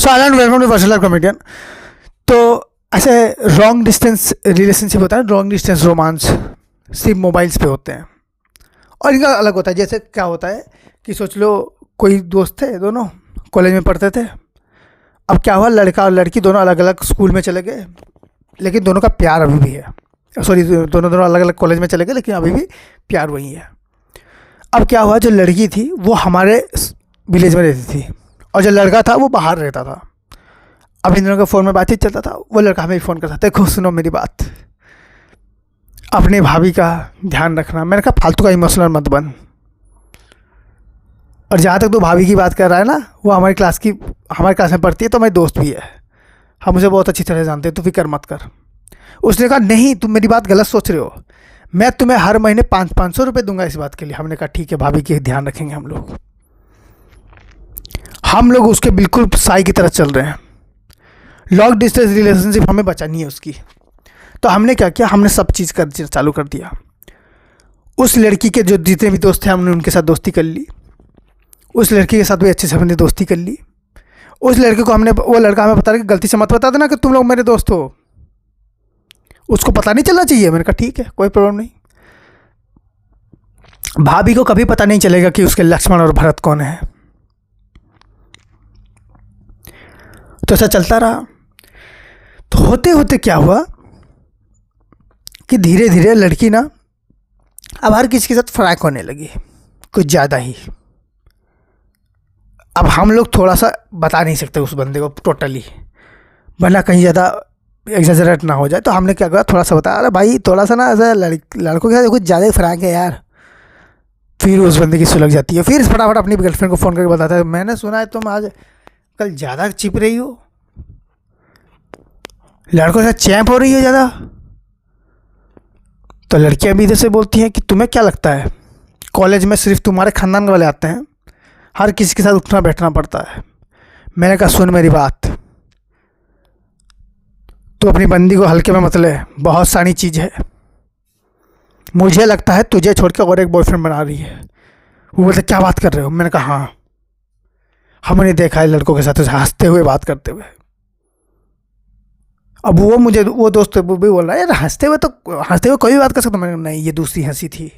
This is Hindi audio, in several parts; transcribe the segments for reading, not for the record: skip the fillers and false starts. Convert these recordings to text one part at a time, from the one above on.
So I and welcome to virtual comedian. तो ऐसे लॉन्ग डिस्टेंस रिलेशनशिप होता है, लॉन्ग डिस्टेंस रोमांस सिर्फ मोबाइल्स पे होते हैं और इनका अलग होता है। जैसे क्या होता है कि सोच लो कोई दोस्त थे, दोनों कॉलेज में पढ़ते थे। अब क्या हुआ, लड़का और लड़की दोनों अलग अलग स्कूल में चले गए, लेकिन दोनों का प्यार अभी भी है। सॉरी, दोनों अलग अलग कॉलेज में चले गए, लेकिन अभी भी प्यार वही है। अब क्या हुआ, जो लड़की थी वो हमारे विलेज में रहती थी और जो लड़का था वो बाहर रहता था। अब इन दोनों का फ़ोन में बातचीत चलता था। वो लड़का हमें फ़ोन करता था, देखो सुनो मेरी बात, अपनी भाभी का ध्यान रखना। मैंने कहा फालतू का इमोशनल मत बन। और जहाँ तक तू भाभी की बात कर रहा है ना, वो हमारी क्लास में पढ़ती है, तो हमारी दोस्त भी है, हम उसे बहुत अच्छी तरह जानते हैं, तो फिक्र मत कर। उसने कहा नहीं, तुम मेरी बात गलत सोच रहे हो, मैं तुम्हें हर महीने 500 रुपये दूंगा इस बात के लिए। हमने कहा ठीक है, भाभी की ध्यान रखेंगे हम लोग उसके बिल्कुल साई की तरह चल रहे हैं। लॉन्ग डिस्टेंस रिलेशनशिप हमें बचानी है उसकी। तो हमने क्या किया, हमने सब चीज़ चालू कर दिया। उस लड़की के जो जितने भी दोस्त थे, हमने उनके साथ दोस्ती कर ली। उस लड़की के साथ भी अच्छे से हमने दोस्ती कर ली। उस लड़के को वो लड़का हमें बता रहा कि गलती से मत बता देना कि तुम लोग मेरे दोस्त हो, उसको पता नहीं चलना चाहिए। मैंने कहा ठीक है, कोई प्रॉब्लम नहीं। भाभी को कभी पता नहीं चलेगा कि उसके लक्ष्मण और भरत कौन है। तो ऐसा चलता रहा। तो होते होते क्या हुआ कि धीरे धीरे लड़की ना अब हर किसी के साथ फ्रैक होने लगी, कुछ ज़्यादा ही। अब हम लोग थोड़ा सा बता नहीं सकते उस बंदे को टोटली, वरना कहीं ज़्यादा एग्जैजरेट ना हो जाए। तो हमने क्या करा, थोड़ा सा बताया, अरे भाई थोड़ा सा ना ऐसा लड़कों के साथ कुछ ज़्यादा ही फ्रैक है यार। फिर उस बंदे की सुलग जाती है। फिर फटाफट अपनी गर्लफ्रेंड को फ़ोन करके बताता है, मैंने सुना है तुम आज कल ज़्यादा चिप रही हो, लड़कों के साथ चैंप हो रही हो ज़्यादा। तो लड़कियां भी इधर से बोलती हैं कि तुम्हें क्या लगता है, कॉलेज में सिर्फ तुम्हारे खानदान वाले आते हैं, हर किसी के साथ उठना बैठना पड़ता है। मैंने कहा सुन मेरी बात, तो अपनी बंदी को हल्के में मत ले, बहुत सारी चीज़ है। मुझे लगता है तुझे छोड़ के और एक बॉयफ्रेंड बना रही है। वो बोलते क्या बात कर रहे हो। मैंने कहा हाँ, हमने देखा है लड़कों के साथ हंसते हुए बात करते हुए। अब वो दोस्त वो भी बोल रहा है यार हंसते हुए कोई भी बात कर सकता। मैंने नहीं, ये दूसरी हंसी थी,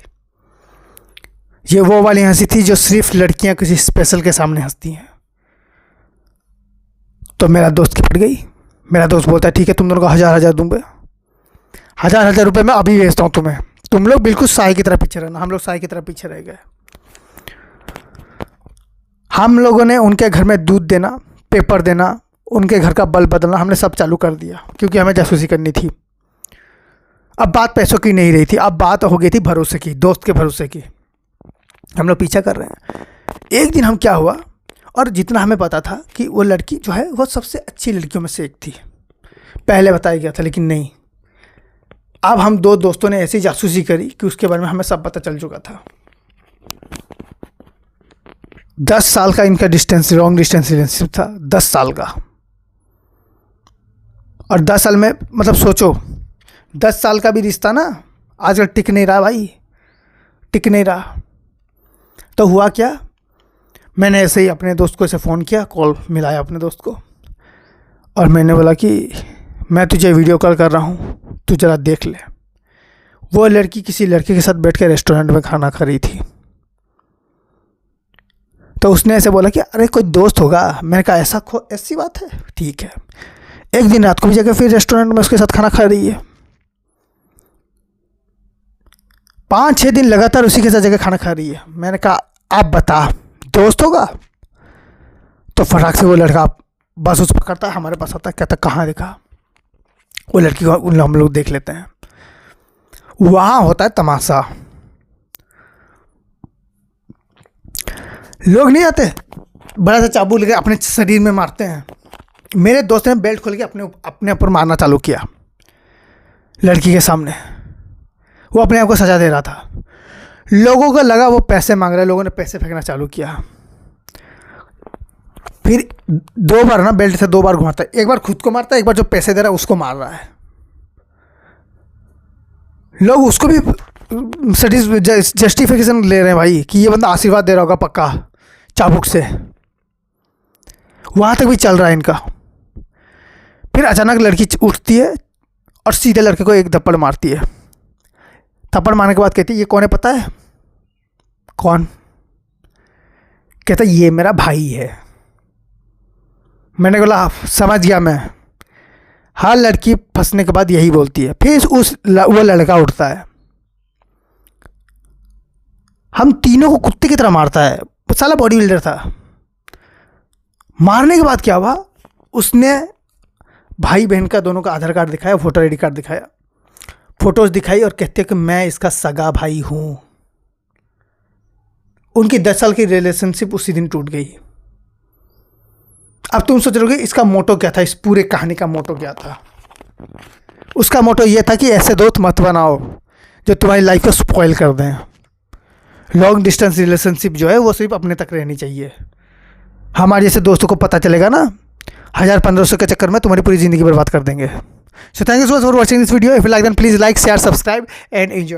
ये वो वाली हंसी थी जो सिर्फ लड़कियां किसी स्पेशल के सामने हंसती हैं। तो मेरा दोस्त की पड़ गई। मेरा दोस्त बोलता है ठीक है, तुम दोनों को 1000 दूंगा, 1000 रुपये मैं अभी भेजता हूँ तुम्हें, तुम लोग बिल्कुल साई की तरह पीछे रहना। हम लोग साई की तरह पीछे रह गए। हम लोगों ने उनके घर में दूध देना, पेपर देना, उनके घर का बल्ब बदलना, हमने सब चालू कर दिया, क्योंकि हमें जासूसी करनी थी। अब बात पैसों की नहीं रही थी, अब बात हो गई थी भरोसे की, दोस्त के भरोसे की। हम लोग पीछा कर रहे हैं। एक दिन हम क्या हुआ, और जितना हमें पता था कि वो लड़की जो है वो सबसे अच्छी लड़कियों में से एक थी, पहले बताया गया था, लेकिन नहीं। अब हम दो दोस्तों ने ऐसी जासूसी करी कि उसके बारे में हमें सब पता चल चुका था। 10 साल का इनका लॉन्ग डिस्टेंस रिलेशनशिप था, 10 साल का। और 10 साल में मतलब सोचो, 10 साल का भी रिश्ता ना आजकल टिक नहीं रहा भाई, टिक नहीं रहा। तो हुआ क्या, मैंने ऐसे ही अपने दोस्त को ऐसे फ़ोन किया, कॉल मिलाया अपने दोस्त को, और मैंने बोला कि मैं तुझे वीडियो कॉल कर रहा हूँ, तू ज़रा देख ले। वो लड़की किसी लड़के के साथ बैठ के रेस्टोरेंट में खाना खा रही थी। तो उसने ऐसे बोला कि अरे कोई दोस्त होगा। मैंने कहा ऐसी बात है, ठीक है। एक दिन रात को भी जाकर फिर रेस्टोरेंट में उसके साथ खाना खा रही है। 5-6 दिन लगातार उसी के साथ जगह खाना खा रही है। मैंने कहा आप बता, दोस्त होगा? तो फटाक से वो लड़का बस उस पकड़ता है, हमारे पास आता है, कहता कहाँ देखा। वो लड़की को हम लोग देख लेते हैं। वहाँ होता है तमाशा। लोग नहीं आते, बड़ा सा चाबू लेके अपने शरीर में मारते हैं। मेरे दोस्त ने बेल्ट खोल के अपने ऊपर मारना चालू किया लड़की के सामने। वो अपने आप को सजा दे रहा था। लोगों को लगा वो पैसे मांग रहा है, लोगों ने पैसे फेंकना चालू किया। फिर 2 बार ना बेल्ट से 2 बार घुमाता है, एक बार खुद को मारता है, एक बार जो पैसे दे रहा है उसको मार रहा है। लोग उसको भी जस्टिफिकेशन ले रहे हैं भाई कि ये बंदा आशीर्वाद दे रहा होगा पक्का चाबुक से। वहाँ तक भी चल रहा है इनका। फिर अचानक लड़की उठती है और सीधे लड़के को एक थप्पड़ मारती है। थप्पड़ मारने के बाद कहती है ये कौन है पता है? कौन? कहता ये मेरा भाई है। मैंने बोला समझ गया मैं। हर लड़की फंसने के बाद यही बोलती है। फिर वो लड़का उठता है, हम तीनों को कुत्ते की तरह मारता है। वो साला बॉडी बिल्डर था। मारने के बाद क्या हुआ, उसने भाई बहन का दोनों का आधार कार्ड दिखाया, वोटर आईडी कार्ड दिखाया, फोटोज दिखाई और कहते हैं कि मैं इसका सगा भाई हूं। उनकी 10 साल की रिलेशनशिप उसी दिन टूट गई। अब तुम सोच रहे हो इसका मोटो क्या था, इस पूरे कहानी का मोटो क्या था? उसका मोटो ये था कि ऐसे दोस्त मत बनाओ जो तुम्हारी लाइफ को स्पॉइल कर दें। लॉन्ग डिस्टेंस रिलेशनशिप जो है वो सिर्फ अपने तक रहनी चाहिए। हमारे जैसे दोस्तों को पता चलेगा ना, 1000-1500 के चक्कर में तुम्हारी पूरी ज़िंदगी बर्बाद कर देंगे। So thank you so much for watching this video. If you like then please like, share, subscribe and enjoy.